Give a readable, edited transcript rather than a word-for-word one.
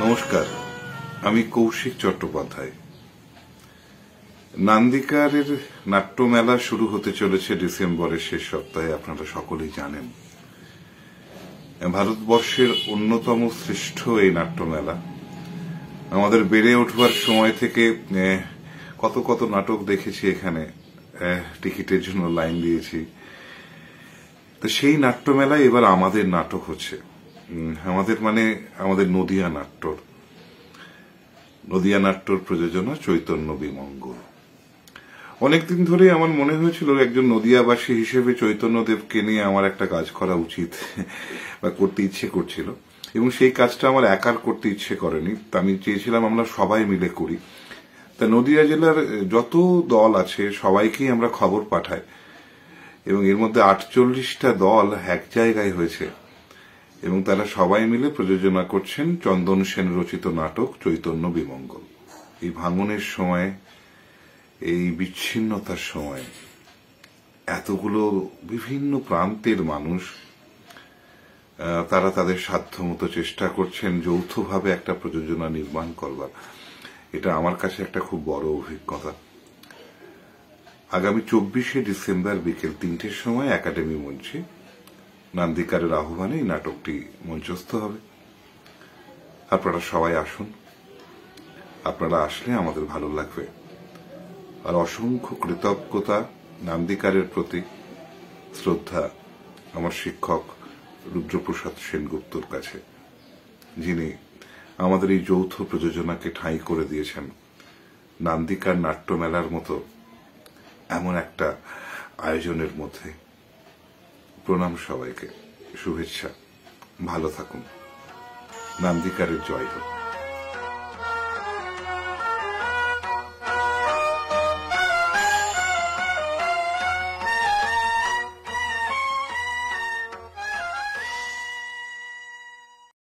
নমস্কার, আমি কৌশিক চট্টোপাধ্যায়। নান্দিকারের নাট্যমেলা শুরু হতে চলেছে ডিসেম্বরের শেষ সপ্তাহে। আপনারা সকলেই জানেন ভারতবর্ষের অন্যতম শ্রেষ্ঠ এই নাট্যমেলা। আমাদের বেড়ে উঠবার সময় থেকে কত কত নাটক দেখেছি এখানে, টিকিটের জন্য লাইন দিয়েছি। তো সেই নাট্যমেলায় এবার আমাদের নাটক হচ্ছে, আমাদের নদিয়া নাট্যর প্রযোজনা চৈতন্য বিমঙ্গল। অনেকদিন ধরে আমার মনে হয়েছিল একজন নদিয়াবাসী হিসেবে চৈতন্যদেবকে নিয়ে আমার একটা কাজ করা উচিত বা করতে ইচ্ছে করছিল, এবং সেই কাজটা আমার একার করতে ইচ্ছে করেনি। তা আমি চেয়েছিলাম আমরা সবাই মিলে করি। তা নদিয়া জেলার যত দল আছে সবাইকেই আমরা খবর পাঠাই, এবং এর মধ্যে 48টা দল এক জায়গায় হয়েছে, এবং তারা সবাই মিলে প্রযোজনা করছেন চন্দন সেন রচিত নাটক চৈতন্য বিমঙ্গল। এই ভাঙনের সময়, এই বিচ্ছিন্নতার সময় এতগুলো বিভিন্ন প্রান্তের মানুষ তারা তাদের সাধ্যমতো চেষ্টা করছেন যৌথভাবে একটা প্রযোজনা নির্মাণ করবার। এটা আমার কাছে একটা খুব বড় অভিজ্ঞতা। আগামী 24শে ডিসেম্বর বিকেল 3টের সময় একাডেমি মঞ্চে নান্দিকারের আহ্বানে এই নাটকটি মঞ্চস্থ হবে। আপনারা সবাই আসুন, আপনারা আসলে আমাদের ভালো লাগবে। আর অসংখ্য কৃতজ্ঞতা নান্দিকারের প্রতি, শ্রদ্ধা আমার শিক্ষক রুদ্রপ্রসাদ সেনগুপ্তর কাছে, যিনি আমাদের এই যৌথ প্রযোজনাকে ঠাঁই করে দিয়েছেন নান্দিকার নাট্যমেলার মতো এমন একটা আয়োজনের মধ্যে। প্রণাম সবাইকে, শুভেচ্ছা, ভালো থাকুন। নান্দিকারের জয় হোক।